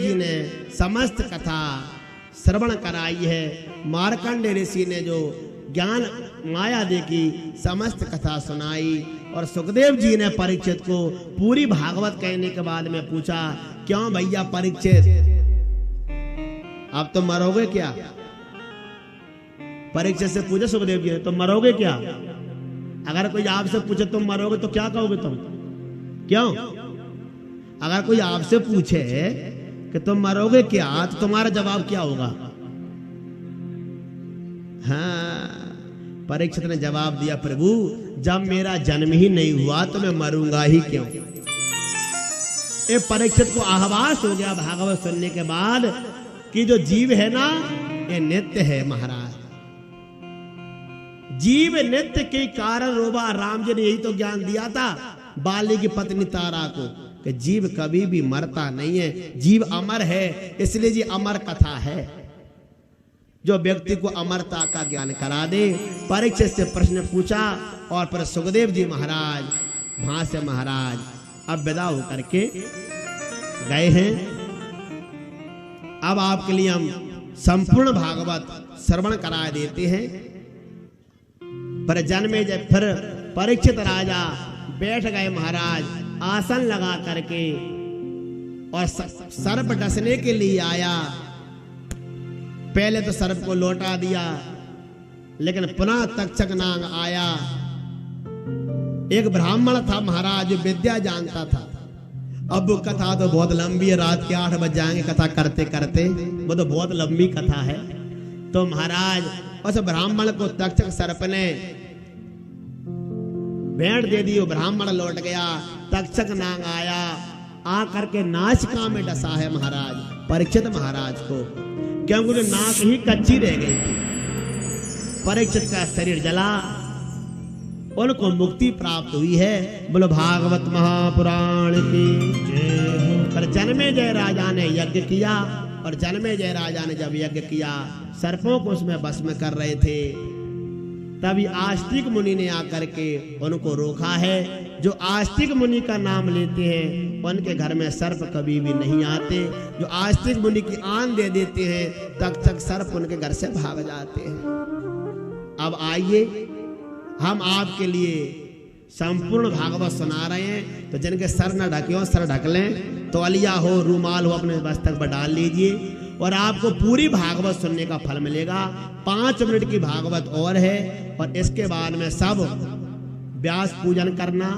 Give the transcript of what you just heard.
जी ने समस्त कथा श्रवण कराई है। मार्कंडेय ऋषि ने जो ज्ञान माया देखी समस्त कथा सुनाई। और सुखदेव जी ने परीक्षित को पूरी भागवत कहने के बाद में पूछा, क्यों भैया परीक्षित, अब तो मरोगे क्या? परीक्षित से पूछे सुखदेव जी ने, तो मरोगे क्या? अगर कोई आपसे पूछे तुम मरोगे तो क्या कहोगे तुम? क्यों? अगर कोई आपसे पूछे कि तुम मरोगे क्या, तो तुम्हारा जवाब क्या होगा? हाँ, परीक्षित ने जवाब दिया, प्रभु जब मेरा जन्म ही नहीं हुआ तो मैं मरूंगा ही क्यों? ये परीक्षित को आभास हो गया भागवत सुनने के बाद कि जो जीव है ना ये नित्य है महाराज। जीव नित्य के कारण रोबा। राम जी ने यही तो ज्ञान दिया था बाली की पत्नी तारा को कि जीव कभी भी मरता नहीं है, जीव अमर है। इसलिए जी अमर कथा है जो व्यक्ति को अमरता का ज्ञान करा दे। परीक्षित से प्रश्न पूछा और फिर सुखदेव जी महाराज भाष्य महाराज अब विदा होकर के गए हैं। अब आपके लिए हम संपूर्ण भागवत श्रवण करा देते हैं। पर जन्मे जब फिर परीक्षित राजा बैठ गए महाराज आसन लगा करके और सर्प डसने के लिए आया। पहले तो सर्प को लौटा दिया, लेकिन पुनः तक्षक नाग आया। एक ब्राह्मण था महाराज जो विद्या जानता था। अब वो कथा तो बहुत लंबी है, रात के 8 बज जाएंगे कथा करते करते, वो तो बहुत लंबी कथा है। तो महाराज उस ब्राह्मण को तक्षक सर्प ने भेंट दे दी। वो ब्राह्मण लौट गया, तक्षक नाग आया, आकर के नासिका में डसा है महाराज परीक्षित महाराज को, क्योंकि नाक ही कच्ची रह गई थी। परीक्षित का शरीर जला, उनको मुक्ति प्राप्त हुई है। बोलो भागवत महापुराण की जय। पर जन्मेजय राजा ने यज्ञ किया, और जन्मेजय राजा ने जब यज्ञ किया सर्पों को उसमें भस्म कर रहे थे, तभी आस्तिक मुनि ने आकर के उनको रोका है। जो आस्तिक मुनि का नाम लेते हैं उनके घर में सर्प कभी भी नहीं आते। जो आस्तिक मुनि की आन दे देते हैं तक तक सर्प उनके घर से भाग जाते हैं। अब आइए हम आपके लिए संपूर्ण भागवत सुना रहे हैं। तो जिनके सर न ढके हो सर ढक लें, तौलिया हो रुमाल हो अपने मस्तक पर डाल लीजिए और आपको पूरी भागवत सुनने का फल मिलेगा। 5 मिनट की भागवत और है, और इसके बाद में सब व्यास पूजन करना,